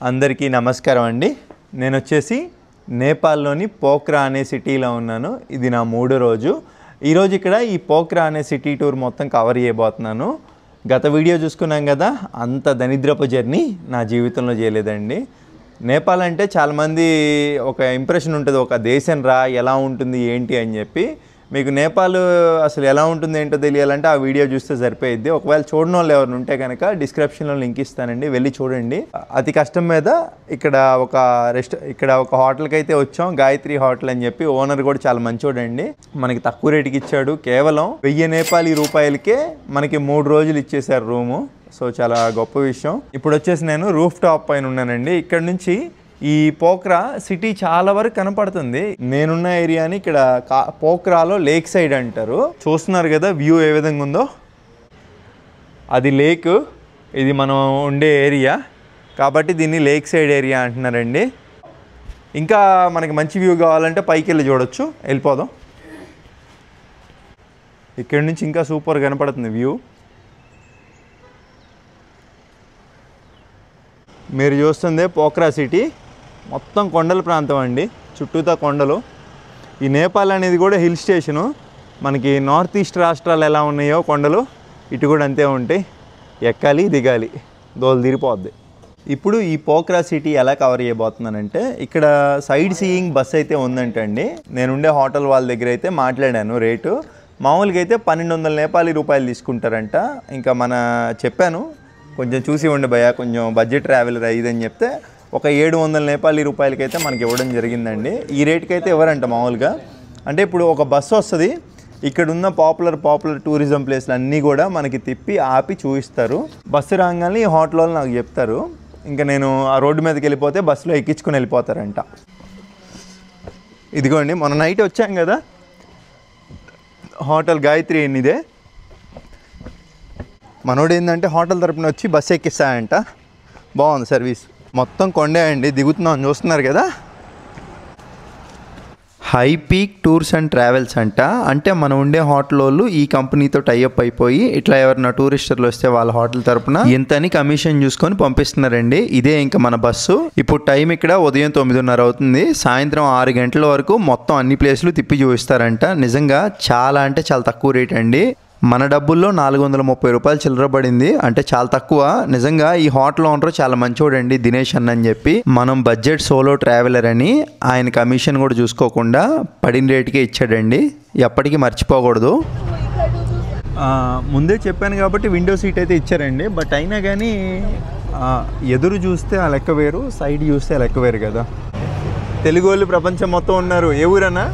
అందరికీ నమస్కారం అండి. నేను వచ్చేసి నేపాల్లోని పోఖ్రా అనే సిటీలో ఉన్నాను. ఇది నా 3వ రోజు. ఈరోజు ఇక్కడ ఈ పోఖ్రా అనే సిటీ టూర్ మొత్తం కవర్ చేయబోతున్నాను. గత వీడియో చూసుకున్నాం కదా, అంత దరిద్రపు జర్నీ నా జీవితంలో చేయలేదండి. నేపాల్ అంటే చాలామంది ఒక ఇంప్రెషన్ ఉంటుంది, ఒక దేశం రా ఎలా ఉంటుంది ఏంటి అని చెప్పి. మీకు నేపాల్ అసలు ఎలా ఉంటుంది ఏంటో తెలియాలంటే ఆ వీడియో చూస్తే సరిపోయిద్ది. ఒకవేళ చూడని వాళ్ళు ఎవరు ఉంటే కనుక డిస్క్రిప్షన్లో లింక్ ఇస్తానండి, వెళ్ళి చూడండి. అతి కష్టం మీద ఇక్కడ ఒక హోటల్కి అయితే వచ్చాం, గాయత్రి హోటల్ అని చెప్పి. ఓనర్ కూడా చాలా మంచోడండి, మనకి తక్కువ రేటుకి ఇచ్చాడు. కేవలం 1000 నేపాలీ రూపాయలకే మనకి 3 రోజులు ఇచ్చేసారు రూము. సో చాలా గొప్ప విషయం. ఇప్పుడు వచ్చేసి నేను రూఫ్ టాప్ పైన ఉన్నానండి. ఇక్కడ నుంచి ఈ పోఖ్రా సిటీ చాలా వరకు కనపడుతుంది. నేనున్న ఏరియాని ఇక్కడ పోఖ్రాలో లేక్ సైడ్ అంటారు. చూస్తున్నారు కదా వ్యూ ఏ విధంగా ఉందో. అది లేక్, ఇది మనం ఉండే ఏరియా కాబట్టి దీన్ని లేక్ సైడ్ ఏరియా అంటున్నారండి. ఇంకా మనకి మంచి వ్యూ కావాలంటే పైకి వెళ్ళి చూడొచ్చు. వెళ్ళిపోదాం. ఇక్కడ నుంచి ఇంకా సూపర్ కనపడుతుంది వ్యూ. మీరు చూస్తుంది పోఖ్రా సిటీ, మొత్తం కొండల ప్రాంతం అండి, చుట్టూతా కొండలు. ఈ నేపాల్ అనేది కూడా హిల్ స్టేషను. మనకి నార్త్ ఈస్ట్ రాష్ట్రాలు ఎలా ఉన్నాయో కొండలు, ఇటు కూడా అంతే ఉంటాయి. ఎక్కాలి దిగాలి, దోలు తీరిపోద్ది. ఇప్పుడు ఈ పోఖ్రా సిటీ ఎలా కవర్ చేయబోతున్నానంటే, ఇక్కడ సైడ్ సీయింగ్ బస్ అయితే ఉందంటండి. నేనుండే హోటల్ వాళ్ళ దగ్గర అయితే మాట్లాడాను రేటు. మామూలుగా అయితే 1200 నేపాలీ రూపాయలు తీసుకుంటారంట. ఇంకా చెప్పాను కొంచెం చూసి ఉండి భయ్యా, కొంచెం బడ్జెట్ ట్రావెలర్ అయ్యిదని చెప్తే ఒక 700 నేపాలీ రూపాయలకైతే మనకి ఇవ్వడం జరిగిందండి. ఈ రేట్కి అయితే ఎవరంట మామూలుగా. అంటే ఇప్పుడు ఒక బస్సు వస్తుంది, ఇక్కడ ఉన్న పాపులర్ టూరిజం ప్లేస్లు అన్నీ కూడా మనకి తిప్పి ఆపి చూపిస్తారు. బస్సు రాగానే ఈ హోటల్ వాళ్ళు నాకు చెప్తారు. ఇంకా నేను ఆ రోడ్డు మీదకి వెళ్ళిపోతే బస్సులో ఎక్కించుకొని వెళ్ళిపోతారంట. ఇదిగోండి, మొన్న నైట్ వచ్చాం కదా, హోటల్ గాయత్రి ఇదే. మనోడు ఏంటంటే హోటల్ తరపున వచ్చి బస్సు ఎక్కిస్తాయంట. బాగుంది సర్వీస్. మొత్తం కొండే అండి, దిగుతున్నాం చూస్తున్నారు కదా. High peak tours and travels అంట. అంటే మనం ఉండే హోటల్ వాళ్ళు ఈ కంపెనీతో టైఅప్ అయిపోయి ఇట్లా ఎవరైనా టూరిస్టర్లు వస్తే వాళ్ళ హోటల్ తరపున ఎంతని కమిషన్ చూసుకొని పంపిస్తున్నారండి. ఇదే ఇంకా మన బస్సు. ఇప్పుడు టైం ఇక్కడ ఉదయం 9:30 అవుతుంది. సాయంత్రం 6 గంటల వరకు మొత్తం అన్ని ప్లేసులు తిప్పి చూపిస్తారంట. నిజంగా చాలా అంటే చాలా తక్కువ రేట్ అండి. మన డబ్బుల్లో 430 రూపాయలు చిల్లర పడింది, అంటే చాలా తక్కువ. నిజంగా ఈ హోటల్ ఓనర్ చాలా మంచోడండి, దినేష్ అన్న అని చెప్పి. మనం బడ్జెట్ సోలో ట్రావెలర్ అని ఆయన కమిషన్ కూడా చూసుకోకుండా పడిన రేటుకే ఇచ్చాడండి. ఎప్పటికీ మర్చిపోకూడదు. ముందే చెప్పాను కాబట్టి విండో సీట్ అయితే ఇచ్చారండి. బట్ అయినా కానీ ఎదురు చూస్తే ఆ లెక్క వేరు, సైడ్ చూస్తే ఆ లెక్క వేరు కదా. తెలుగు వాళ్ళు ప్రపంచం మొత్తం ఉన్నారు. ఏ ఊరన్నా?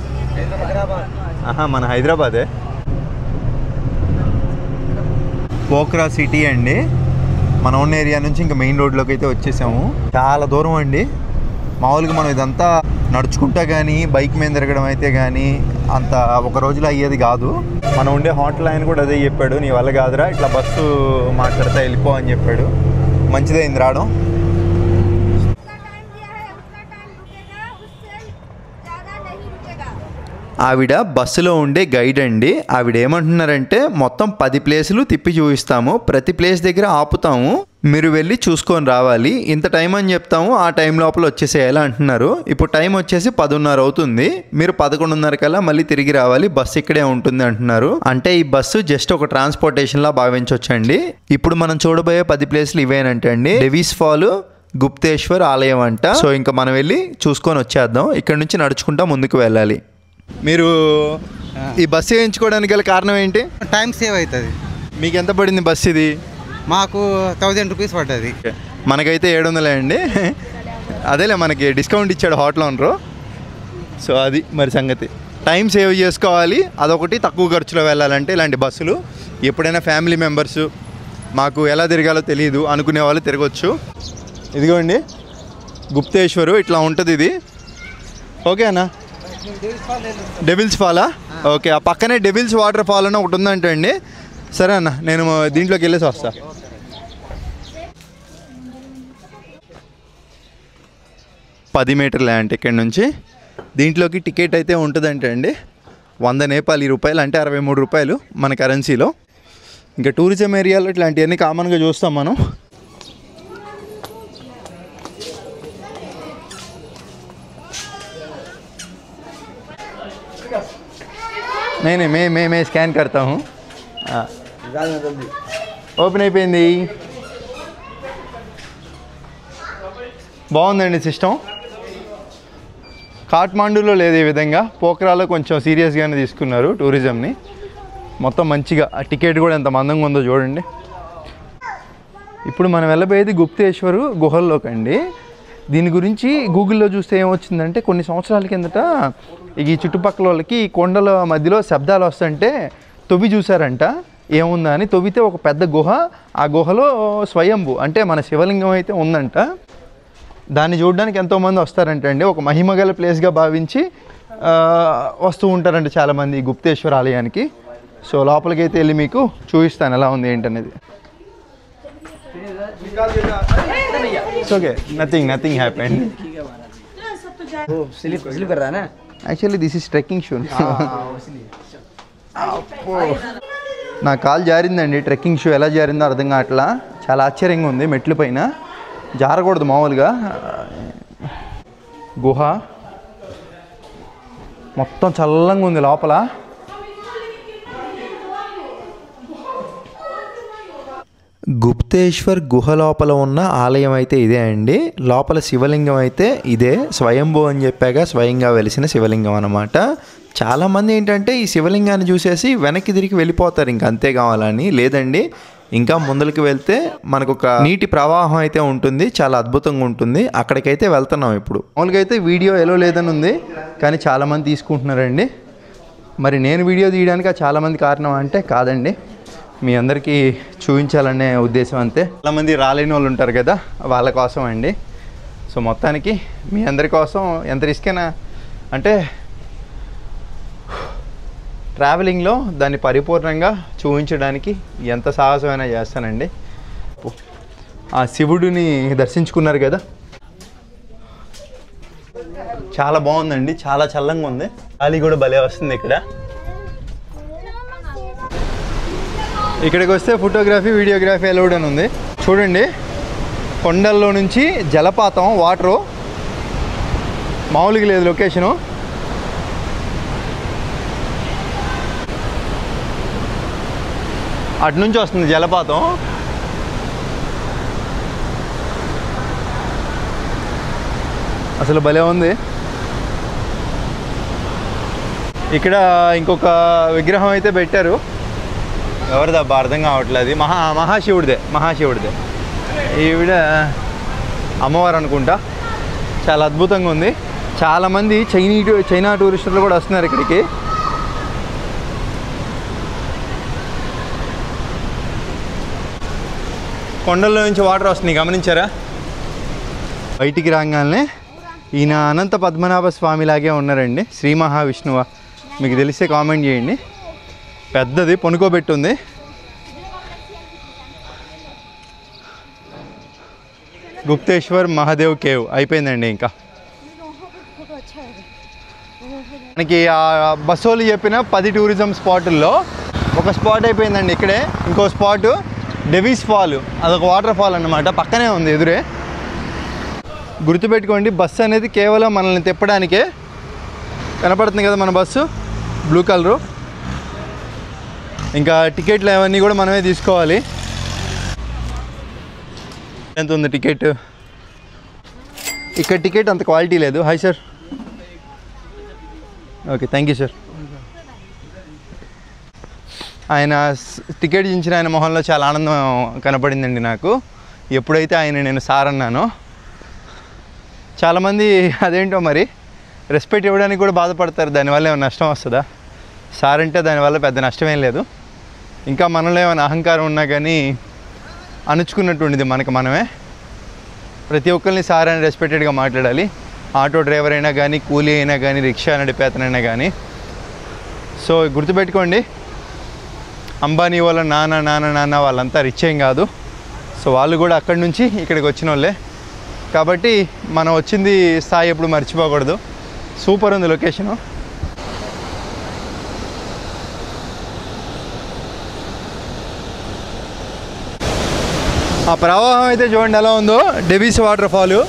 మన హైదరాబాదే. పోఖ్రా సిటీ అండి. మన ఉన్న ఏరియా నుంచి ఇంకా మెయిన్ రోడ్లోకి అయితే వచ్చేసాము. చాలా దూరం అండి. మామూలుగా మనం ఇదంతా నడుచుకుంటా కానీ బైక్ మీద తిరగడం అయితే కానీ అంత ఒక రోజులో అయ్యేది కాదు. మనం ఉండే హోటల్ ఆయన కూడా అదే చెప్పాడు, నీ వల్ల కాదురా, ఇట్లా బస్సు మాట్లాడితే వెళ్ళిపో అని చెప్పాడు. మంచిదైంది రావడం. ఆవిడ బస్సులో ఉండే గైడ్ అండి. ఆవిడ ఏమంటున్నారంటే మొత్తం 10 ప్లేసులు తిప్పి చూపిస్తాము, ప్రతి ప్లేస్ దగ్గర ఆపుతాము, మీరు వెళ్ళి చూసుకొని రావాలి, ఇంత టైం అని చెప్తాము, ఆ టైం లోపల వచ్చేసేయాలి అంటున్నారు. ఇప్పుడు టైం వచ్చేసి 10:30 అవుతుంది. మీరు 11:30 కల్లా మళ్ళీ తిరిగి రావాలి, బస్సు ఇక్కడే ఉంటుంది అంటున్నారు. అంటే ఈ బస్సు జస్ట్ ఒక ట్రాన్స్పోర్టేషన్ లా భావించవచ్చండి. ఇప్పుడు మనం చూడబోయే 10 ప్లేసులు ఇవేనంటే అండి. డెవిస్ ఫాల్, గుప్తేశ్వర్ ఆలయం అంట. సో ఇంకా మనం వెళ్ళి చూసుకొని వచ్చేద్దాం. ఇక్కడ నుంచి నడుచుకుంటా ముందుకు వెళ్ళాలి. మీరు ఈ బస్సు వేయించుకోవడానికి గల కారణం ఏంటి? టైం సేవ్ అవుతుంది. మీకు ఎంత పడింది బస్సు ఇది? మాకు 1000 రూపీస్ పడ్డది. మనకైతే 700 అండి. అదేలే, మనకి డిస్కౌంట్ ఇచ్చాడు హోటల్ ఓనరు. సో అది మరి సంగతి. టైం సేవ్ చేసుకోవాలి, అదొకటి. తక్కువ ఖర్చులో వెళ్ళాలంటే ఇలాంటి బస్సులు ఎప్పుడైనా ఫ్యామిలీ మెంబర్స్ మాకు ఎలా తిరగాలో తెలియదు అనుకునే వాళ్ళు తిరగచ్చు. ఇదిగోండి గుప్తేశ్వరు, ఇట్లా ఉంటుంది ఇది. ఓకే అన్న, డెవిల్స్ ఫాలా? ఓకే, ఆ పక్కనే డెవిల్స్ వాటర్ ఫాల్ అని ఒకటి ఉందంట అండి. సరే అన్న, నేను దీంట్లోకి వెళ్ళేసి వస్తా. 10 మీటర్లే అంటే ఇక్కడ నుంచి. దీంట్లోకి టికెట్ అయితే ఉంటుందంటే అండి 100 నేపాలీ రూపాయలు, అంటే 63 రూపాయలు మన కరెన్సీలో. ఇంకా టూరిజం ఏరియాలో ఇట్లాంటివన్నీ కామన్గా చూస్తాం మనం. नहीं मैं स्कैन करता हूँ ఓపెన్ అయిపోయింది బాగుందండి సిస్టమ్ కాఠ్మాండూలో లేదు ఈ విధంగా పోఖ్రాలో కొంచెం సీరియస్గానే తీసుకున్నారు టూరిజంని మొత్తం మంచిగా ఆ టికెట్ కూడా ఎంత మందంగా ఉందో చూడండి ఇప్పుడు మనం వెళ్ళబోయేది గుప్తేశ్వర్ గుహల్లోకి అండి దీని గురించి గూగుల్లో చూస్తే ఏమొచ్చిందంటే కొన్ని సంవత్సరాల కిందట ఈ చుట్టుపక్కల వాళ్ళకి ఈ కొండల మధ్యలో శబ్దాలు వస్తుంటే తవ్వి చూసారంట ఏముందా అని తవ్వితే ఒక పెద్ద గుహ ఆ గుహలో స్వయంభు అంటే మన శివలింగం అయితే ఉందంట దాన్ని చూడడానికి ఎంతోమంది వస్తారంట అండి ఒక మహిమగల ప్లేస్గా భావించి వస్తూ ఉంటారంట చాలామంది గుప్తేశ్వర ఆలయానికి సో లోపలికి అయితే వెళ్ళి మీకు చూపిస్తాను ఎలా ఉంది ఏంటనేది okay nothing happened actually this is trekking shoe నా కాలు జారిందండి ట్రెక్కింగ్ షూ ఎలా జారిందో అర్థం కావట్లా చాలా ఆశ్చర్యంగా ఉంది మెట్ల పైన జారకూడదు మామూలుగా గుహ మొత్తం చల్లంగా ఉంది లోపల గుప్తేశ్వర్ గుహ లోపల ఉన్న ఆలయం అయితే ఇదే అండి లోపల శివలింగం అయితే ఇదే స్వయంభూ అని చెప్పాక స్వయంగా వెలిసిన శివలింగం అన్నమాట చాలామంది ఏంటంటే ఈ శివలింగాన్ని చూసేసి వెనక్కి తిరిగి వెళ్ళిపోతారు ఇంకా అంతే కావాలని లేదండి ఇంకా ముందరికి వెళ్తే మనకు ఒక నీటి ప్రవాహం అయితే ఉంటుంది చాలా అద్భుతంగా ఉంటుంది అక్కడికైతే వెళ్తున్నాం ఇప్పుడు మామూలుగా అయితే వీడియో ఎలా లేదని ఉంది కానీ చాలామంది తీసుకుంటున్నారండి మరి నేను వీడియో తీయడానికి చాలామంది కారణం అంటే కాదండి మీ అందరికీ చూపించాలనే ఉద్దేశం అంతే చాలామంది రాలేని వాళ్ళు ఉంటారు కదా వాళ్ళ కోసం అండి సో మొత్తానికి మీ అందరి కోసం ఎంత రిస్క్ అయినా అంటే ట్రావెలింగ్లో దాన్ని పరిపూర్ణంగా చూపించడానికి ఎంత సాహసమైనా చేస్తానండి ఆ శివుడిని దర్శించుకున్నారు కదా చాలా బాగుందండి చాలా చల్లంగా ఉంది గాలి కూడా భలే వస్తుంది ఇక్కడికి వస్తే ఫోటోగ్రఫీ వీడియోగ్రఫీ అలౌడ్ అని ఉంది చూడండి కొండల్లో నుంచి జలపాతం వాటరు మామూలుగా లేదు లొకేషను అటు నుంచి వస్తుంది జలపాతం అసలు భలే ఉంది ఇక్కడ ఇంకొక విగ్రహం అయితే పెట్టారు ఎవరిదబ్బా అర్థం కావట్లేదు మహాశివుడిదే ఈవిడ అమ్మవారు అనుకుంటా చాలా అద్భుతంగా ఉంది చాలామంది చైనా టూరిస్టులు కూడా వస్తున్నారు ఇక్కడికి కొండల్లో నుంచి వాటర్ వస్తున్నాయి గమనించారా బయటికి రాగానే ఈయన అనంత పద్మనాభ స్వామిలాగే ఉన్నారండి శ్రీ మహావిష్ణువ మీకు తెలిస్తే కామెంట్ చేయండి పెద్దది పొనుకోబెట్టుంది గుప్తేశ్వర్ మహాదేవ్ కేవ్ అయిపోయిందండి ఇంకా మనకి ఆ బస్సోళ్ళు చెప్పిన 10 టూరిజం స్పాటుల్లో ఒక స్పాట్ అయిపోయిందండి ఇక్కడే ఇంకో స్పాటు డెవిస్ ఫాల్ అదొక వాటర్ ఫాల్ అన్నమాట పక్కనే ఉంది ఎదురే గుర్తుపెట్టుకోండి బస్సు అనేది కేవలం మనల్ని తిప్పడానికే కనపడుతుంది కదా మన బస్సు బ్లూ కలరు ఇంకా టికెట్లు అవన్నీ కూడా మనమే తీసుకోవాలి ఎంత ఉంది టికెట్ ఇక్కడ టికెట్ అంత క్వాలిటీ లేదు hi sir okay thank you sir ఆయన టికెట్ దించిన ఆయన మొహంలో చాలా ఆనందం కనపడిందండి నాకు ఎప్పుడైతే ఆయన నేను సార్ అన్నానో చాలామంది అదేంటో మరి రెస్పెక్ట్ ఇవ్వడానికి కూడా బాధపడతారు దానివల్ల ఏమైనా నష్టం వస్తుందా సార్ అంటే దానివల్ల పెద్ద నష్టమేం లేదు ఇంకా మనలో ఏమైనా అహంకారం ఉన్నా కానీ అణుచుకున్నట్టు ఉండేది మనమే ప్రతి ఒక్కరిని సార్ అని రెస్పెక్టెడ్గా మాట్లాడాలి ఆటో డ్రైవర్ అయినా కానీ కూలీ అయినా కానీ రిక్షా నడిపేతనైనా కానీ సో గుర్తుపెట్టుకోండి అంబానీ వాళ్ళ నాన్న వాళ్ళంతా రిచ్ ఏం కాదు సో వాళ్ళు కూడా అక్కడి నుంచి ఇక్కడికి వచ్చిన వాళ్ళే కాబట్టి మనం వచ్చింది స్థాయి ఎప్పుడు మర్చిపోకూడదు సూపర్ ఉంది లొకేషను ఆ ప్రవాహం అయితే చూడండి ఎలా ఉందో Davis water fall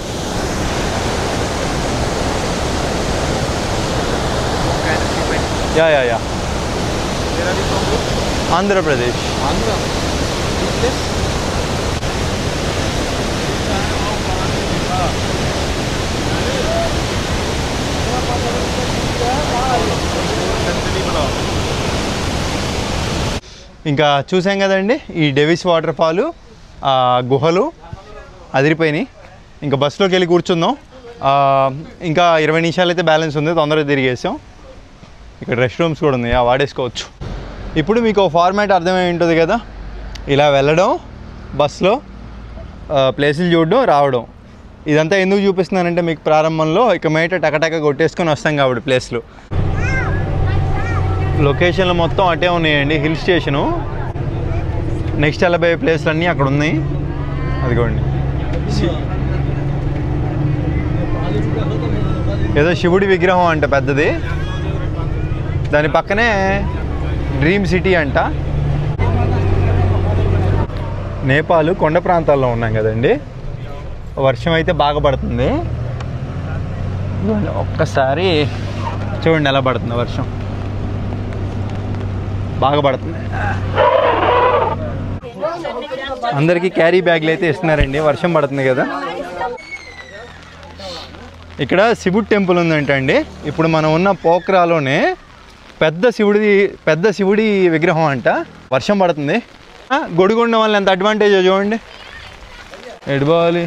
yeah Andhra Pradesh. ఇంకా చూసాం కదండి ఈ డెవిస్ వాటర్ ఫాలు, గుహలు అదిరిపోయినాయి. ఇంకా బస్సులోకి వెళ్ళి కూర్చుందాం. ఇంకా 20 నిమిషాలు అయితే బ్యాలెన్స్ ఉంది, తొందరగా తిరిగేసాం. ఇక్కడ రెస్ట్ రూమ్స్ కూడా ఉంది, వాడేసుకోవచ్చు. ఇప్పుడు మీకు ఫార్మాట్ అర్థమై ఉంటుంది కదా, ఇలా వెళ్ళడం బస్సులో, ప్లేసులు చూడడం, రావడం. ఇదంతా ఎందుకు చూపిస్తున్నానంటే మీకు ప్రారంభంలో ఇక మేట టకటక కొట్టేసుకొని వస్తాం కాబట్టి ప్లేస్లు. లొకేషన్లు మొత్తం అటే ఉన్నాయండి. హిల్ స్టేషను, నెక్స్ట్ వెళ్ళబోయే ప్లేస్లు అన్నీ అక్కడ ఉన్నాయి. అదిగోండి ఏదో శివుడి విగ్రహం అంట పెద్దది, దాని పక్కనే డ్రీమ్ సిటీ అంట. నేపాల్ కొండ ప్రాంతాల్లో ఉన్నాం కదండి, వర్షం అయితే బాగా పడుతుంది. ఒక్కసారి చూడండి ఎలా పడుతుంది వర్షం, బాగా పడుతుంది. అందరికీ క్యారీ బ్యాగ్లు అయితే ఇస్తున్నారండి, వర్షం పడుతుంది కదా. ఇక్కడ శివుడి టెంపుల్ ఉందంటండి. ఇప్పుడు మనం ఉన్న పోఖ్రాలోనే పెద్ద శివుడి విగ్రహం అంట. వర్షం పడుతుంది, గొడుగు ఉండడం వల్ల ఎంత అడ్వాంటేజో చూడండి. ఎడుకోవాలి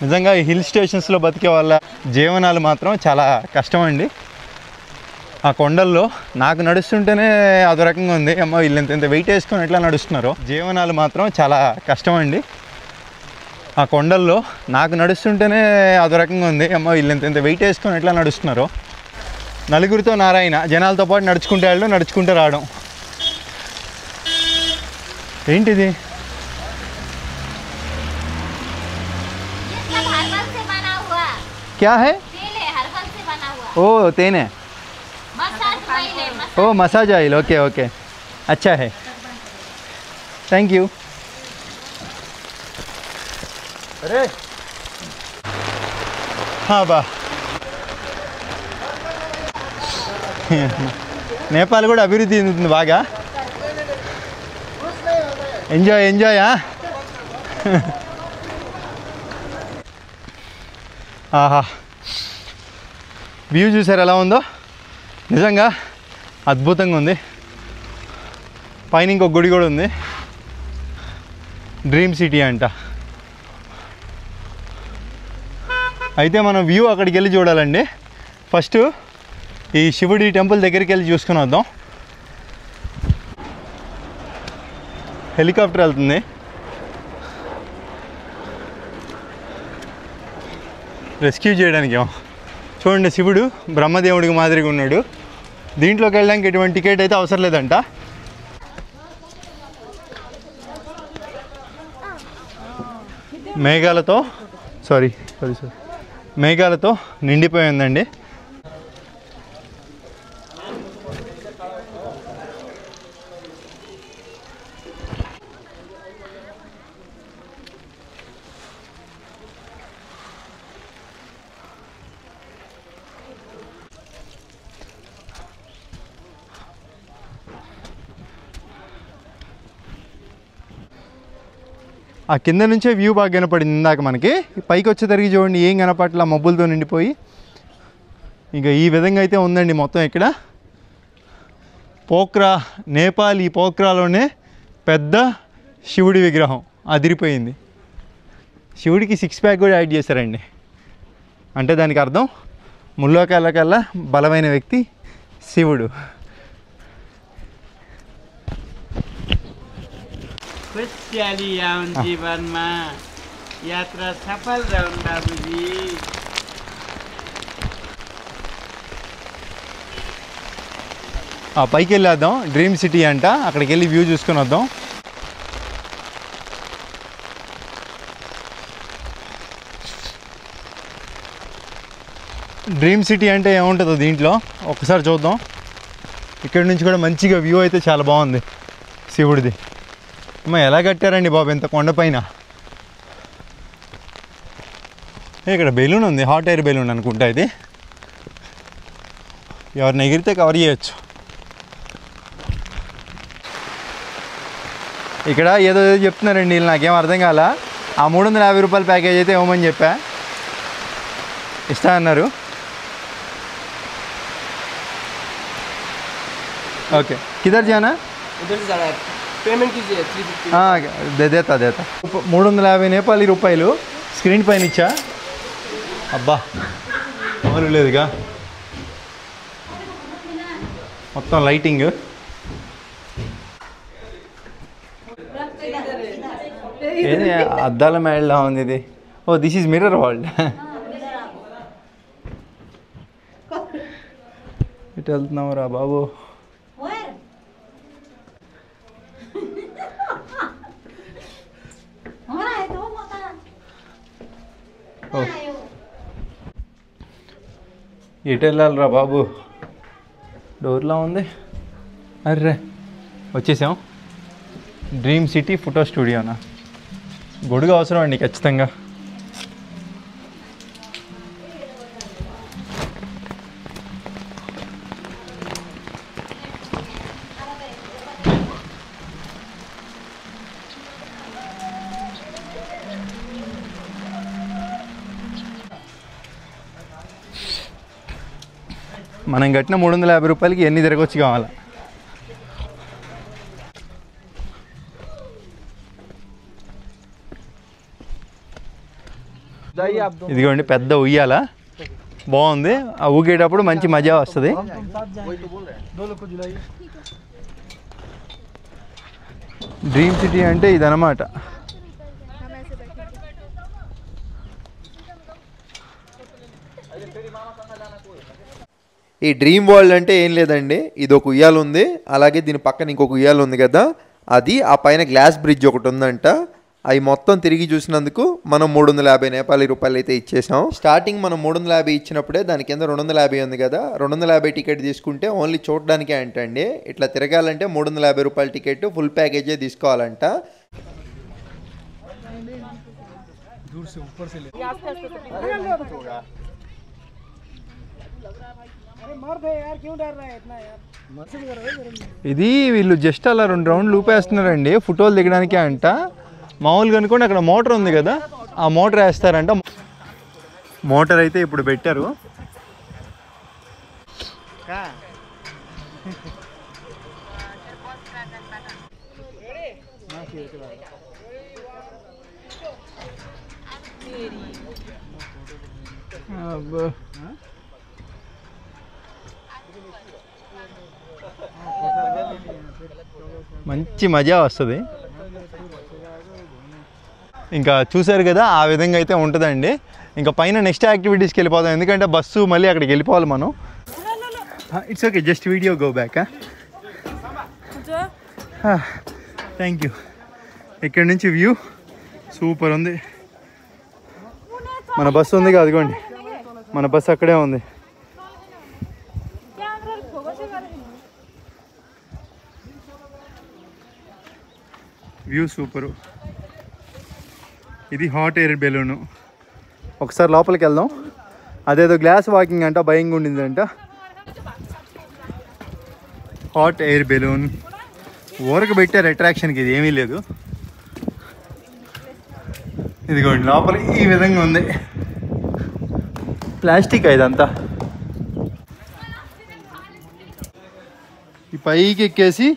నిజంగా ఈ హిల్ స్టేషన్స్లో బతికే వాళ్ళ జీవనాలు మాత్రం చాలా కష్టం అండి. ఆ కొండల్లో నాకు నడుస్తుంటేనే అదో రకంగా ఉంది. అమ్మ వీళ్ళు ఎంత వెయిట్ వేసుకొని ఎట్లా నడుస్తున్నారో. జీవనాలు మాత్రం చాలా కష్టం అండి. ఆ కొండల్లో నాకు నడుస్తుంటేనే అదో రకంగా ఉంది. అమ్మ వీళ్ళు ఎంత వెయిట్ వేసుకొని ఎట్లా నడుస్తున్నారో. నలుగురితో నారాయణ, జనాలతో పాటు నడుచుకుంటే వెళ్ళడం, నడుచుకుంటూ రావడం. ఏంటిది? क्या है? ओ तेने, ओ मसाज ऑयल, ओके ओके, अच्छा है, थैंक यू. अरे हाँ बा నేపాల్ కూడా అభివృద్ధి చెందుతుంది బాగా. Enjoy enjoy. ఆహా, వ్యూ చూసారు ఎలా ఉందో, నిజంగా అద్భుతంగా ఉంది. పైన ఇంకొక గుడి కూడా ఉంది, డ్రీమ్ సిటీ అంట. అయితే మనం వ్యూ అక్కడికి వెళ్ళి చూడాలండి. ఫస్ట్ ఈ శివుడి టెంపుల్ దగ్గరికి వెళ్ళి చూసుకుని వద్దాం. హెలికాప్టర్ వెళ్తుంది. రెస్క్యూ చేయడానికి చూడండి, శివుడు బ్రహ్మదేవుడికి మాదిరిగా ఉన్నాడు. దీంట్లోకి వెళ్ళడానికి ఎటువంటి టికెట్ అయితే అవసరం లేదంట. మేఘాలతో నిండిపోయి ఉందండి. ఆ కింద నుంచే వ్యూ బాగా కనపడింది ఇందాక మనకి. పైకి వచ్చేసరికి చూడండి ఏం కనపట్ల, మబ్బులతో నిండిపోయి. ఇంకా ఈ విధంగా అయితే ఉందండి మొత్తం ఇక్కడ పోఖ్రా, నేపాల్. ఈ పోఖ్రాలోనే పెద్ద శివుడి విగ్రహం అదిరిపోయింది. శివుడికి 6 ప్యాక్ కూడా యాడ్ చేశారండి. అంటే దానికి అర్థం ముల్లోకాలకల్లా బలమైన వ్యక్తి శివుడు. खुसियाली आउन् जीवनमा, यात्रा सफल रहन् बाबुजी. ఆ పైకి వెళ్ళేద్దాం, డ్రీమ్ సిటీ అంట. అక్కడికి వెళ్ళి వ్యూ చూసుకొని వద్దాం. డ్రీమ్ సిటీ అంటే ఏముంటుందో దీంట్లో ఒకసారి చూద్దాం. ఇక్కడ నుంచి కూడా మంచిగా వ్యూ అయితే చాలా బాగుంది శివుడిది. అమ్మ ఎలా కట్టారండి బాబు ఇంత కొండపైన. ఇక్కడ బెలూన్ ఉంది, హాట్ ఎయిర్ బెలూన్ అనుకుంటా ఇది. ఎవరిని ఎగిరితే కవర్ చేయొచ్చు. ఇక్కడ ఏదో చెప్తున్నారండి వీళ్ళు, నాకేం అర్థం కాల. ఆ 350 రూపాయల ప్యాకేజ్ అయితే ఇవ్వమని చెప్పా, ఇస్తా అన్నారు. ఓకే కిధర్ జానా? पेमेंट कीजिए 350. దేతా 350 నేపాలీ రూపాయలు స్క్రీన్ పైన ఇచ్చా. అబ్బా మామూలు లేదుగా, మొత్తం లైటింగ్. ఏది అద్దాల మేడలా ఉంది ఇది. Oh this is mirror world. ఇటు వెళ్తున్నావురా బాబు. ఎటు వెళ్ళాలిరా బాబు, డోర్లా ఉంది. అర్రే వచ్చేసాం. డ్రీమ్ సిటీ ఫోటో స్టూడియోనా? గొడుగు అవసరం అండి ఖచ్చితంగా. మనం కట్టిన 350 రూపాయలకి ఎన్ని తిరగొచ్చి కావాలా? ఇదిగోండి పెద్ద ఉయ్యాల, బాగుంది. ఆ ఊగేటప్పుడు మంచి మజా వస్తుంది. డ్రీమ్ సిటీ అంటే ఇదన్నమాట. ఈ డ్రీమ్ వరల్డ్ అంటే ఏం లేదండి, ఇది ఒక ఉయ్యాల ఉంది, అలాగే దీని పక్కన ఇంకొక ఉయ్యాల ఉంది కదా, అది ఆ పైన గ్లాస్ బ్రిడ్జ్ ఒకటి ఉందంట. అవి మొత్తం తిరిగి చూసినందుకు మనం 350 నేపాలీ రూపాయలు అయితే ఇచ్చేసాం. స్టార్టింగ్ మనం 350 ఇచ్చినప్పుడే దాని కింద 250 ఉంది కదా, 250 టికెట్ తీసుకుంటే ఓన్లీ చూడడానికే అంటండి. ఇట్లా తిరగాలంటే 350 రూపాయల టికెట్ ఫుల్ ప్యాకేజే తీసుకోవాలంట. ఇది వీళ్ళు జస్ట్ అలా 2 రౌండ్లు ఊపేస్తున్నారండి ఫోటోలు దిగడానికే అంట. మామూలుగా అనుకోండి అక్కడ మోటార్ ఉంది కదా, ఆ మోటార్ వేస్తారంట. మోటార్ అయితే ఇప్పుడు పెట్టారు. మంచి మజా వస్తుంది. ఇంకా చూసారు కదా, ఆ విధంగా అయితే ఉంటుందండి. ఇంకా పైన నెక్స్ట్ యాక్టివిటీస్కి వెళ్ళిపోతాం, ఎందుకంటే బస్సు మళ్ళీ అక్కడికి వెళ్ళిపోవాలి మనం. It's okay, just video go back. Thank you. ఇక్కడ నుంచి వ్యూ సూపర్ ఉంది. మన బస్సు ఉంది కదా, అదిగోండి మన బస్సు అక్కడే ఉంది. View super. ఇది హాట్ ఎయిర్ బెలూను. ఒకసారి లోపలికి వెళ్దాం. అదేదో గ్లాస్ వాకింగ్ అంట, భయంగా ఉండిందంట. హాట్ ఎయిర్ బెలూన్ ఊరకు పెట్టారు అట్రాక్షన్కి, ఇది ఏమీ లేదు. ఇదిగోండి లోపల ఈ విధంగా ఉంది. ప్లాస్టిక్ ఇదంతా. ఈ పైకి ఎక్కేసి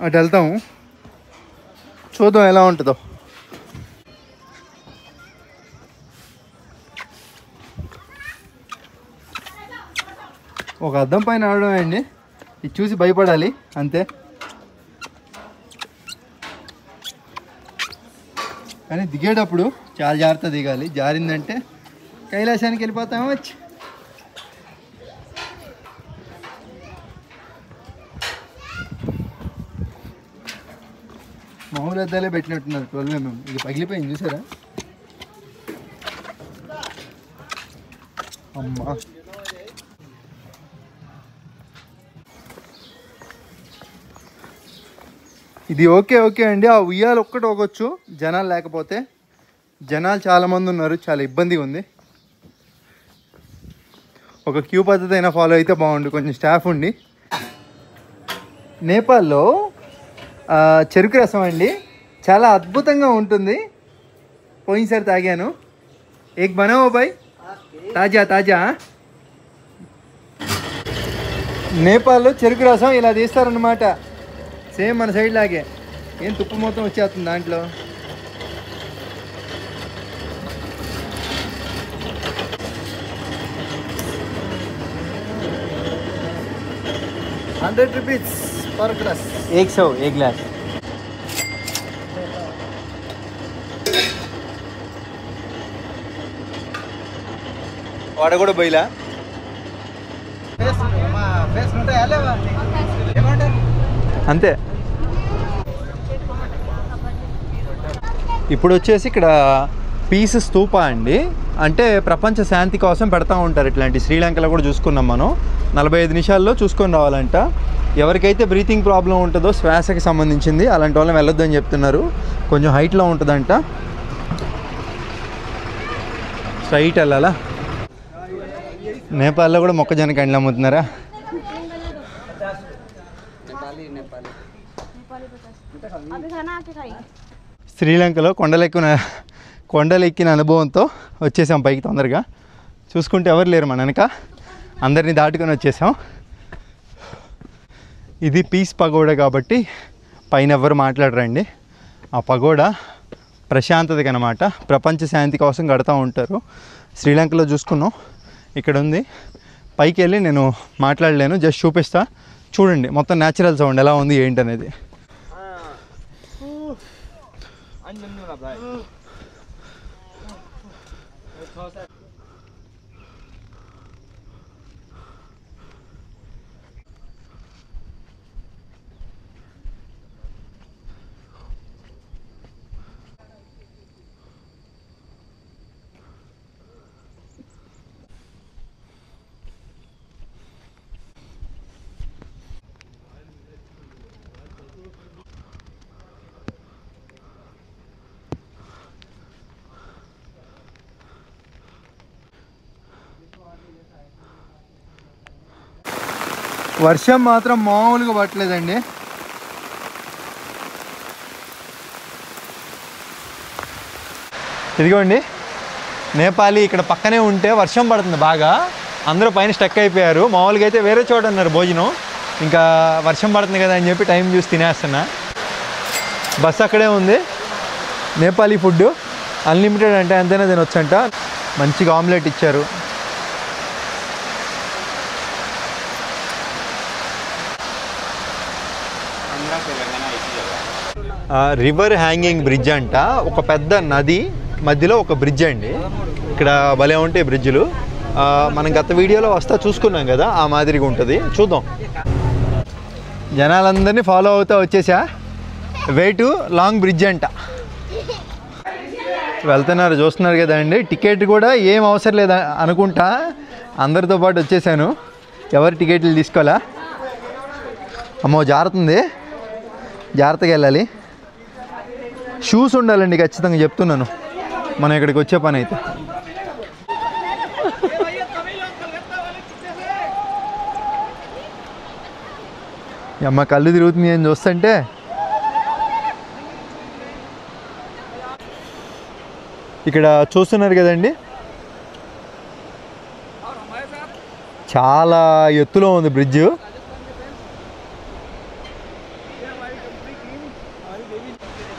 అటు వెళ్తాము, చూద్దాం ఎలా ఉంటుందో. ఒక అద్దం పైన ఆడడం అండి, ఇది చూసి భయపడాలి అంతే. కానీ దిగేటప్పుడు చాలా జాగ్రత్త దిగాలి, జారిందంటే కైలాసానికి వెళ్ళిపోతాము. వచ్చి మామూలు అద్దాలే పెట్టినట్టున్నారు 12mm. ఇది పగిలిపోయింది చూసారా? అమ్మా, ఇది ఓకే అండి. ఆ ఉయ్యాలు ఒక్కటి ఒకొచ్చు, జనాలు లేకపోతే. జనాలు చాలామంది ఉన్నారు, చాలా ఇబ్బందిగా ఉంది. ఒక క్యూ పద్ధతి అయినా ఫాలో అయితే బాగుండు, కొంచెం స్టాఫ్ ఉండి. నేపాల్లో చెరుకు రసం అండి, చాలా అద్భుతంగా ఉంటుంది. పోయినసారి తాగాను. ఏక్ బనావో భాయ్, తాజా తాజా. నేపాల్లో చెరుకు రసం ఇలా తీస్తారన్నమాట, సేమ్ మన సైడ్ లాగే. ఏం తుప్పు మొత్తం వచ్చేస్తుంది దాంట్లో. ₹100 पर ग्लास. 100 एक ग्लास. వాడ కూడా బయలా అంతే. ఇప్పుడు వచ్చేసి ఇక్కడ పీస్ స్తూప అండి, అంటే ప్రపంచ శాంతి కోసం పెడతా ఉంటారు ఇట్లాంటి. శ్రీలంకలో కూడా చూసుకున్నాం మనం. 45 నిమిషాల్లో చూసుకొని రావాలంట. ఎవరికైతే బ్రీతింగ్ ప్రాబ్లం ఉంటుందో, శ్వాసకి సంబంధించింది, అలాంటి వాళ్ళని వెళ్ళొద్దని చెప్తున్నారు. కొంచెం హైట్లో ఉంటుందంట, స్ట్రైట్ వెళ్ళాలా. నేపాల్లో కూడా మొక్కజొన్న కండ్లు అమ్ముతున్నారా? శ్రీలంకలో కొండలెక్కిన అనుభవంతో వచ్చేసాం పైకి తొందరగా. చూసుకుంటే ఎవరు లేరు మన వెనక, అందరినీ దాటుకొని వచ్చేసాం. ఇది పీస్ పగోడా కాబట్టి పైన ఎవరు మాట్లాడరండి. ఆ పగోడా ప్రశాంతతకి అన్నమాట, ప్రపంచ శాంతి కోసం కడతా ఉంటారు. శ్రీలంకలో చూసుకున్నాం, ఇక్కడ ఉంది. పైకి వెళ్ళి నేను మాట్లాడలేను, జస్ట్ చూపిస్తా. చూడండి మొత్తం న్యాచురల్ సౌండ్ ఎలా ఉంది ఏంటనేది. వర్షం మాత్రం మామూలుగా పట్టలేదండి. ఇదిగోండి నేపాలీ ఇక్కడ పక్కనే ఉంటే వర్షం పడుతుంది బాగా, అందరూ పైన స్టక్ అయిపోయారు. మామూలుగా అయితే వేరే చోట ఉన్నారు భోజనం, ఇంకా వర్షం పడుతుంది కదా అని చెప్పి టైం చూసి తినేస్తున్నా. బస్ అక్కడే ఉంది. నేపాలీ ఫుడ్ అన్లిమిటెడ్ అంటే ఎంతైనా తినొచ్చంట. మంచిగా ఆమ్లెట్ ఇచ్చారు. రివర్ హ్యాంగింగ్ బ్రిడ్జ్ అంట, ఒక పెద్ద నది మధ్యలో ఒక బ్రిడ్జ్ అండి. ఇక్కడ భలే ఉంటాయి బ్రిడ్జ్లు. మనం గత వీడియోలో వస్తా చూసుకున్నాం కదా, ఆ మాదిరిగా ఉంటుంది. చూద్దాం. జనాలందరినీ ఫాలో అవుతూ వచ్చేసా. వే టు లాంగ్ బ్రిడ్జ్ అంట. వెళ్తున్నారు, చూస్తున్నారు కదా అండి. టికెట్ కూడా ఏం అవసరం లేదు అనుకుంటా, అందరితో పాటు వచ్చేసాను. ఎవరు టికెట్లు తీసుకోవాలా? అమ్మో జారుతుంది, జాగ్రత్తగా వెళ్ళాలి. షూస్ ఉండాలండి ఖచ్చితంగా, చెప్తున్నాను. మనం ఇక్కడికి వచ్చే పని అయితే. అమ్మ కళ్ళు తిరుగుతుంది అని చూస్తుంటే. ఇక్కడ చూస్తున్నారు కదండి, చాలా ఎత్తులో ఉంది బ్రిడ్జ్.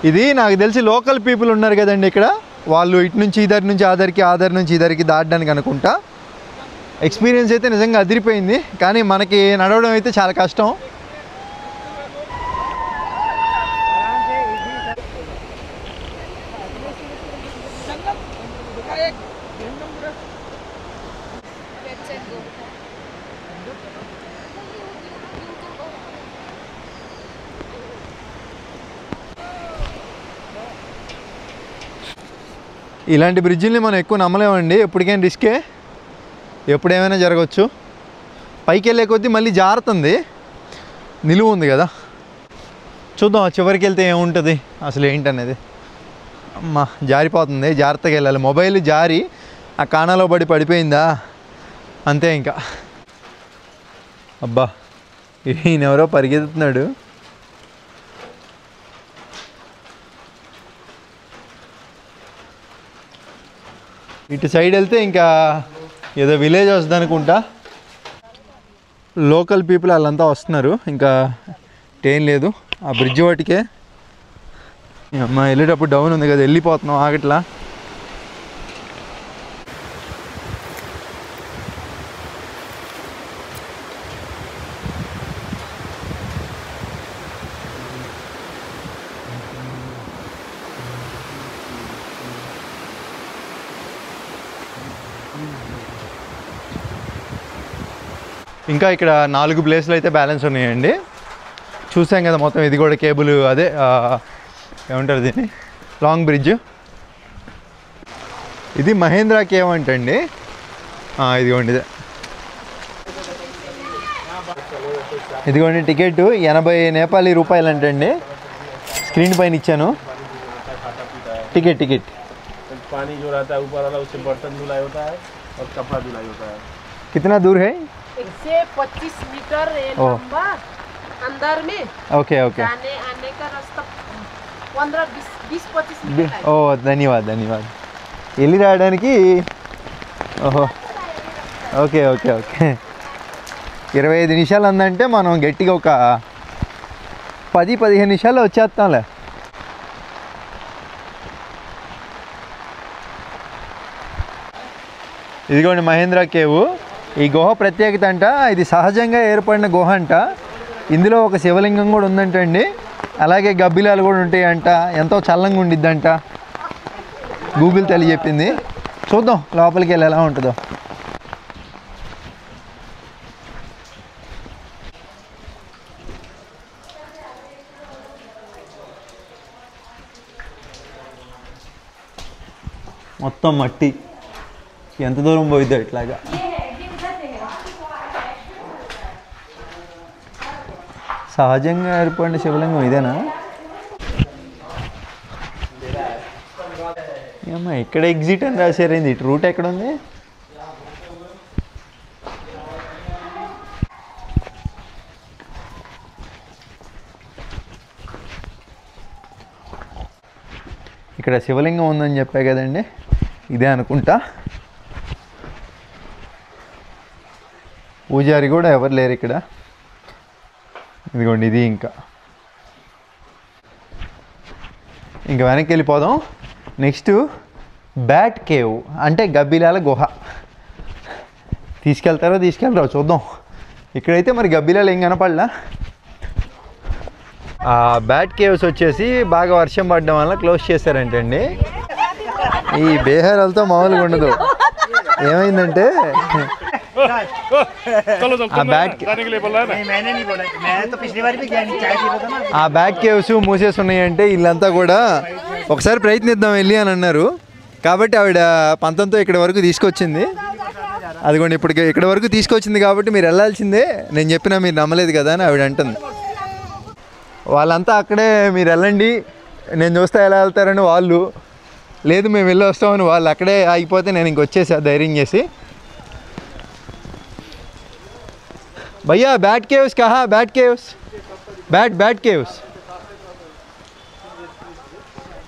ఇది నాకు తెలిసి లోకల్ పీపుల్ ఉన్నారు కదండి ఇక్కడ, వాళ్ళు ఇటు నుంచి ఇద్దరి నుంచి ఆధార్కి, ఆధార్ నుంచి ఇద్దరికి దాటడానికి అనుకుంటా. ఎక్స్పీరియన్స్ అయితే నిజంగా అదిరిపోయింది, కానీ మనకి నడవడం అయితే చాలా కష్టం. ఇలాంటి బ్రిడ్జిల్ని మనం ఎక్కువ నమ్మలేమండి, ఎప్పటికైనా రిస్కే, ఎప్పుడేమైనా జరగవచ్చు. పైకి వెళ్ళే కొద్దీ మళ్ళీ జారుతుంది, నిలువు ఉంది కదా. చూద్దాం చివరికి వెళ్తే ఏముంటుంది అసలు ఏంటనేది. అమ్మ జారిపోతుంది, జాగ్రత్తగా వెళ్ళాలి. మొబైల్ జారి ఆ కాణాలో పడిపోయిందా అంతే ఇంకా. అబ్బా ఈయనెవరో పరిగెత్తుతున్నాడు. ఇటు సైడ్ వెళ్తే ఇంకా ఏదో విలేజ్ వస్తుంది అనుకుంటా. లోకల్ పీపుల్ వాళ్ళంతా వస్తున్నారు, ఇంకా ఏం లేదు. ఆ బ్రిడ్జ్ వాటికే అమ్మ వెళ్ళేటప్పుడు డౌన్ ఉంది కదా, వెళ్ళిపోతున్నాం ఆగట్లా. ఇంకా ఇక్కడ 4 ప్లేస్లు అయితే బ్యాలెన్స్ ఉన్నాయండి. చూసాం కదా మొత్తం. ఇది కూడా కేబుల్, అదే ఏమంటారు దీన్ని, లాంగ్ బ్రిడ్జ్. ఇది మహేంద్ర కేవ్ అంటండి. ఇదిగోండి ఇదే. ఇదిగోండి టికెట్ 80 నేపాలీ రూపాయలు అంటండి. స్క్రీన్ పైన ఇచ్చాను టికెట్. पानी जो रहता है ऊपर वाला, उससे बर्तन धुलाई होता है और कपड़ा धुलाई होता है. कितना दूर है? 125 मीटर लंबा अंदर में. ओके जाने आने का रास्ता 15-20-25 मीटर है. ఓ ధన్యవాద్. వెళ్ళి రావడానికి ఓహో ఓకే 25 నిమిషాలు అందంటే మనం గట్టిగా ఒక 10-15 నిమిషాల్లో వచ్చేస్తాంలే. ఇదిగోండి మహేంద్ర కేవ్. ఈ గుహ ప్రత్యేకత అంట, ఇది సహజంగా ఏర్పడిన గుహ అంట. ఇందులో ఒక శివలింగం కూడా ఉందంటండి. అలాగే గబ్బిలాలు కూడా ఉంటాయంట. ఎంతో చల్లంగా ఉండిద్దంట. గూగుల్ తల్లి చెప్పింది. చూద్దాం లోపలికి వెళ్ళి ఎలా ఉంటుందో. మొత్తం మట్టి, ఎంత దూరం పోయిద్దో ఇట్లాగా. సహజంగా ఏర్పడిన శివలింగం ఇదేనా? ఏమ్మా ఇక్కడ ఎగ్జిట్ అని రాశారైంది, ఇటు రూట్ ఎక్కడ ఉంది? ఇక్కడ శివలింగం ఉందని చెప్పా కదండి, ఇదే అనుకుంటా. పూజారి కూడా ఎవరు లేరు ఇక్కడ. ఇదిగోండి ఇది. ఇంకా వెనక్కి వెళ్ళిపోదాం. నెక్స్ట్ బ్యాట్ కేవ్ అంటే గబ్బిలాల గుహ. తీసుకెళ్తారో చూద్దాం. ఇక్కడైతే మరి గబ్బిలాలు ఏం కనపడలా. ఆ బ్యాట్ కేవ్స్ వచ్చేసి బాగా వర్షం పడడం వల్ల క్లోజ్ చేశారంటండి. ఈ బేహారాలతో మామూలుగా ఉండదు. ఏమైందంటే ఆ బ్యాక్ కేవ్స్ మూసేసి ఉన్నాయంటే ఇల్లంతా కూడా. ఒకసారి ప్రయత్నిద్దాం వెళ్ళి అని అన్నారు. కాబట్టి ఆవిడ పంతంతో ఇక్కడ వరకు తీసుకొచ్చింది. అదిగోండి ఇప్పుడు ఇక్కడ వరకు తీసుకొచ్చింది కాబట్టి మీరు వెళ్ళాల్సిందే. నేను చెప్పినా మీరు నమ్మలేదు కదా అని ఆవిడ అంటుంది. వాళ్ళంతా అక్కడే మీరు వెళ్ళండి, నేను చూస్తే ఎలా వెళ్తారని వాళ్ళు, లేదు మేము వెళ్ళి వస్తామని వాళ్ళు అక్కడే ఆగిపోతే నేను ఇంకొచ్చేసా ధైర్యం చేసి. भैया बैट केव्स कहाँ? Bat caves, bat caves.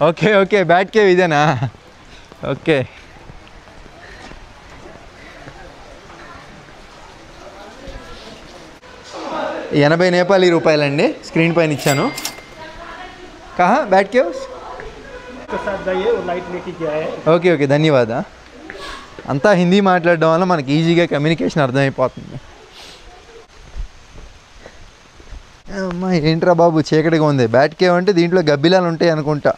Okay bat cave इदेना? ओके. 80 నేపాలీ రూపాయలండి. స్క్రీన్ పైన ఇచ్చాను. कहाँ बैट केव्स? ఓకే ధన్యవాద. అంతా హిందీ మాట్లాడడం వల్ల మనకి ఈజీగా కమ్యూనికేషన్ అర్థమైపోతుంది. అమ్మా ఏంట్రా బాబు చీకటిగా ఉంది. బ్యాట్ కేవ్ అంటే దీంట్లో గబ్బిలాలు ఉంటాయి అనుకుంటా.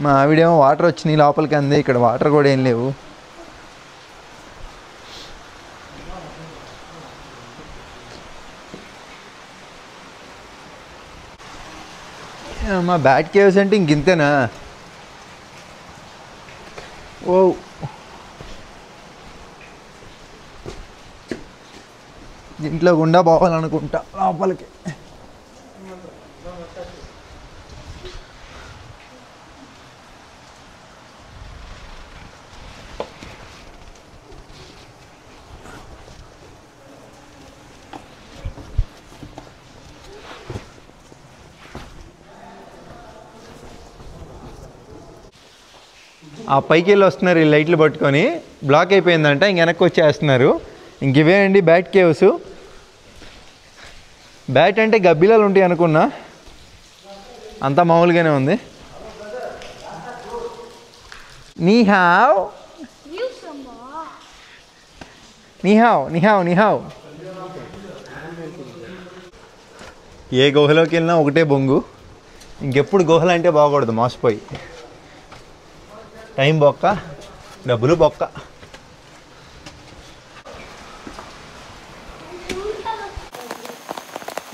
మా ఆవిడేమో వాటర్ వచ్చినాయి లోపలికి అంది. ఇక్కడ వాటర్ కూడా ఏం లేవు. మా బ్యాట్ కేవ్స్ అంటే ఇంకింతేనా? ఓ దీంట్లో గుండా పోవాలనుకుంటా లోపలికి. ఆ పైకి వెళ్ళి వస్తున్నారు ఈ లైట్లు పట్టుకొని. బ్లాక్ అయిపోయిందంట, ఇంక వెనక్కి వచ్చేస్తున్నారు. ఇంక ఇవే అండి బ్యాట్ కేవ్స్. బ్యాట్ అంటే గబ్బిలాలు ఉంటాయి అనుకున్నా, అంతా మామూలుగానే ఉంది. నీహావ్ నీహావ్ నీహావ్ నీహావ్. ఏ గుహలోకి వెళ్ళినా ఒకటే బొంగు. ఇంకెప్పుడు గుహలు అంటే బాగూడదు, మోసపోయి. టైం బొక్క, డబ్బులు బొక్క.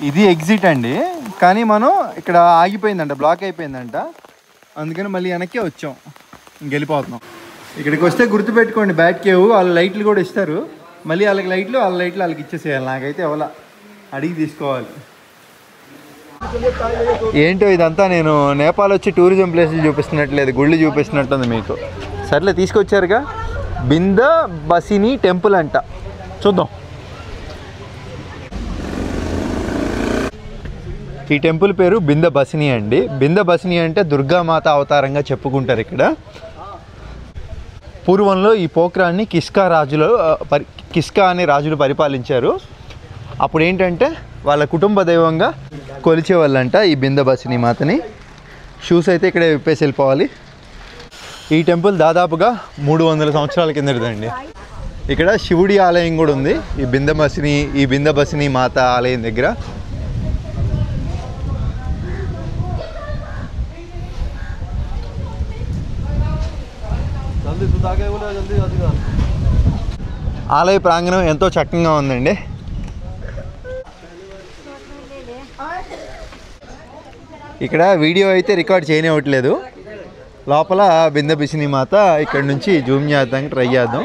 ఇది ఎగ్జిట్ అండి, కానీ మనం ఇక్కడ ఆగిపోయిందంట, బ్లాక్ అయిపోయిందంట. అందుకని మళ్ళీ వెనక్కి వచ్చాం, ఇంకెళ్ళిపోతున్నాం. ఇక్కడికి వస్తే గుర్తుపెట్టుకోండి, బ్యాట్ కేవ్ వాళ్ళు లైట్లు కూడా ఇస్తారు. మళ్ళీ వాళ్ళకి లైట్లు వాళ్ళకి ఇచ్చేసేయాలి. నాకైతే ఎవలా అడిగి తీసుకోవాలి. ఏంటో ఇదంతా నేను నేపాల్ వచ్చి టూరిజం ప్లేసులు చూపిస్తున్నట్లేదు, గుళ్ళు చూపిస్తున్నట్టుంది మీకు. సర్లే తీసుకొచ్చారుగా. బింద బసిని టెంపుల్ అంట, చూద్దాం. ఈ టెంపుల్ పేరు బింద బసిని అండి. బింద బసిని అంటే దుర్గామాత అవతారంగా చెప్పుకుంటారు ఇక్కడ. పూర్వంలో ఈ పోఖ్రాన్ని కిష్కా అనే రాజులు పరిపాలించారు. అప్పుడు ఏంటంటే వాళ్ళ కుటుంబ దైవంగా కొలిచేవాళ్ళంట ఈ బింద బసిని మాతని. షూస్ అయితే ఇక్కడే విప్పేసి వెళ్ళిపోవాలి. ఈ టెంపుల్ దాదాపుగా 300 సంవత్సరాల కిందటిదండి. ఇక్కడ శివుడి ఆలయం కూడా ఉంది ఈ బింద బసిని మాత ఆలయం దగ్గర. ఆలయ ప్రాంగణం ఎంతో చక్కగా ఉందండి. ఇక్కడ వీడియో అయితే రికార్డ్ చేయనివ్వట్లేదు. లోపల బింద బసిని మాత ఇక్కడ నుంచి జూమ్ చేద్దాం, ట్రై చేద్దాం.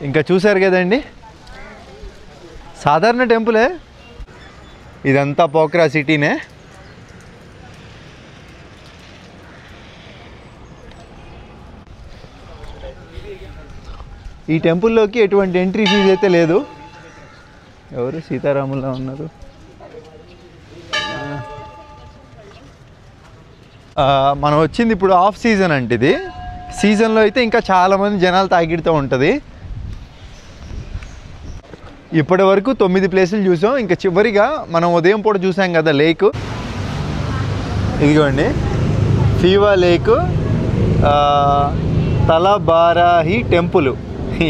ఇంకా చూసారు కదండి, సాధారణ టెంపులే. ఇదంతా పోఖ్రా సిటీనే. ఈ టెంపుల్లోకి ఎటువంటి ఎంట్రీ ఫీజు అయితే లేదు. ఎవరు సీతారాములా ఉన్నారు. మనం వచ్చింది ఇప్పుడు ఆఫ్ సీజన్ అంటే. ఇది సీజన్లో అయితే ఇంకా చాలామంది జనాలు తాగిడుతూ ఉంటుంది. ఇప్పటి వరకు 9 ప్లేసులు చూసాం. ఇంకా చివరిగా మనం ఉదయం పూట చూసాం కదా లేక్, ఇదిగోండి ఫీవా లేక్, తలబారాహి టెంపుల్.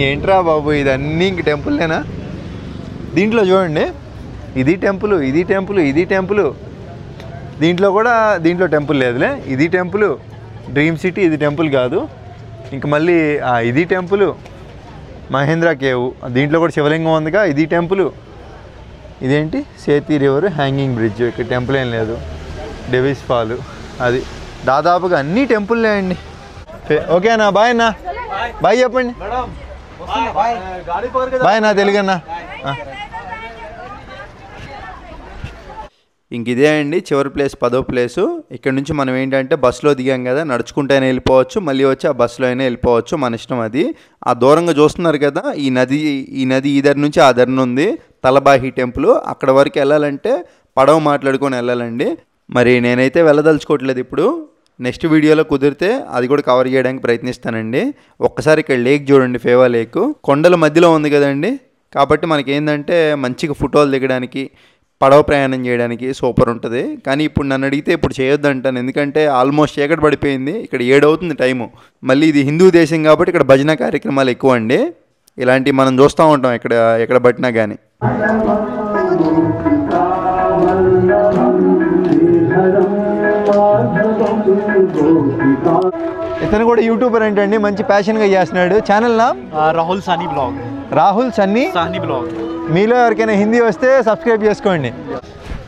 ఏంట్రా బాబు ఇదన్నీ ఇంక టెంపుల్నేనా? దీంట్లో చూడండి, ఇది టెంపుల్, ఇది టెంపుల్, ఇది టెంపుల్. దీంట్లో టెంపుల్ లేదులే. ఇది టెంపుల్, డ్రీమ్ సిటీ. ఇది టెంపుల్ కాదు. ఇంక మళ్ళీ ఇది టెంపుల్, మహేంద్ర కేవ్. దీంట్లో కూడా శివలింగం ఉందిగా. ఇది టెంపుల్. ఇదేంటి సేతి రివర్ హ్యాంగింగ్ బ్రిడ్జ్. ఇక్కడ టెంపుల్ ఏం లేదు. Davis fall. అది దాదాపుగా అన్నీ టెంపుల్లే అండి. ఓకేనా? బాయ్ అన్నా, బాయ్ చెప్పండి. బాయ్ నా తెలుగన్నా. ఇంక ఇదే అండి చివరి ప్లేస్, 10వ ప్లేసు. ఇక్కడ నుంచి మనం ఏంటంటే బస్సులో దిగాం కదా, నడుచుకుంటూనే వెళ్ళిపోవచ్చు, మళ్ళీ వచ్చి ఆ బస్సులో అయినా వెళ్ళిపోవచ్చు, మన ఇష్టం అది. ఆ దూరంగా చూస్తున్నారు కదా, ఈ నది ఈ దరి నుంచి ఆ దరిని ఉంది తలబాహి టెంపుల్. అక్కడ వరకు వెళ్ళాలంటే పడవ మాట్లాడుకొని వెళ్ళాలండి. మరి నేనైతే వెళ్ళదలుచుకోవట్లేదు ఇప్పుడు. నెక్స్ట్ వీడియోలో కుదిరితే అది కూడా కవర్ చేయడానికి ప్రయత్నిస్తానండి. ఒక్కసారి ఇక్కడ లేక్ చూడండి, ఫేవా లేక్. కొండల మధ్యలో ఉంది కదండి, కాబట్టి మనకి ఏంటంటే మంచిగా ఫోటోలు దిగడానికి, పడవ ప్రయాణం చేయడానికి సూపర్ ఉంటుంది. కానీ ఇప్పుడు నన్ను అడిగితే ఇప్పుడు చేయొద్దు అంటాను, ఎందుకంటే ఆల్మోస్ట్ చీకటి పడిపోయింది. ఇక్కడ 7 అవుతుంది టైము. మళ్ళీ ఇది హిందూ దేశం కాబట్టి ఇక్కడ భజన కార్యక్రమాలు ఎక్కువ అండి. ఇలాంటివి మనం చూస్తూ ఉంటాం ఎక్కడ పట్టినా కానీ. ఇతను కూడా యూట్యూబర్ ఏంటండి, మంచి ప్యాషన్గా చేస్తున్నాడు. ఛానల్ నా రాహుల్ సన్నీ బ్లాగ్. రాహుల్ సన్నీ బ్లాగ్. మీలో ఎవరికైనా హిందీ వస్తే సబ్స్క్రైబ్ చేసుకోండి.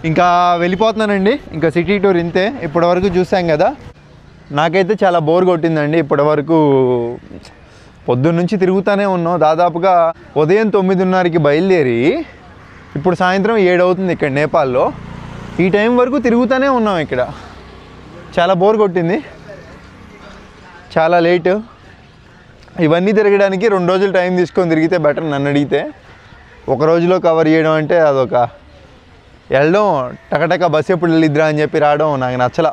ఇంకా వెళ్ళిపోతున్నానండి. ఇంకా సిటీ టూర్ ఇంతే. ఇప్పటి వరకు చూసాం కదా, నాకైతే చాలా బోర్ కొట్టిందండి. ఇప్పటి వరకు పొద్దున్న నుంచి తిరుగుతూనే ఉన్నాం. దాదాపుగా ఉదయం 9:30కి బయలుదేరి ఇప్పుడు సాయంత్రం 7 అవుతుంది ఇక్కడ నేపాల్లో. ఈ టైం వరకు తిరుగుతూనే ఉన్నాం ఇక్కడ. చాలా బోర్ కొట్టింది, చాలా లేటు. ఇవన్నీ తిరగడానికి 2 రోజులు టైం తీసుకొని తిరిగితే బెటర్ నన్ను అడిగితే. ఒక రోజులో కవర్ చేయడం అంటే అదొక వెళ్ళడం టకటక బస్సు ఎప్పుడు వెళ్ళిద్దిరా అని చెప్పి రావడం నాకు నచ్చల.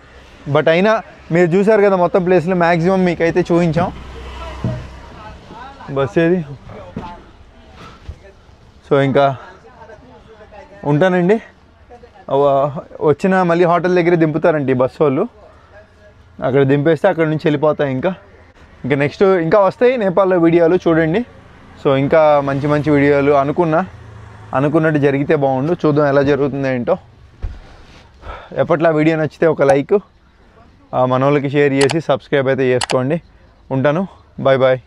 బట్ అయినా మీరు చూసారు కదా మొత్తం ప్లేస్లో మ్యాక్సిమం మీకైతే చూపించాం. బస్ ఏది. సో ఇంకా ఉంటానండి. వచ్చిన మళ్ళీ హోటల్ దగ్గర దింపుతారండి బస్సు వాళ్ళు. అక్కడ దింపేస్తే అక్కడ నుంచి వెళ్ళిపోతాయి. ఇంకా నెక్స్ట్ ఇంకా వస్తాయి నేపాల్లో వీడియోలు చూడండి. సో ఇంకా మంచి మంచి వీడియోలు అనుకున్నట్టు జరిగితే బాగుండు. చూద్దాం ఎలా జరుగుతుందో ఏంటో. ఎప్పట్లా వీడియో నచ్చితే ఒక లైక్, మన వాళ్ళకి షేర్ చేసి సబ్స్క్రైబ్ అయితే చేసుకోండి. ఉంటాను. Bye bye.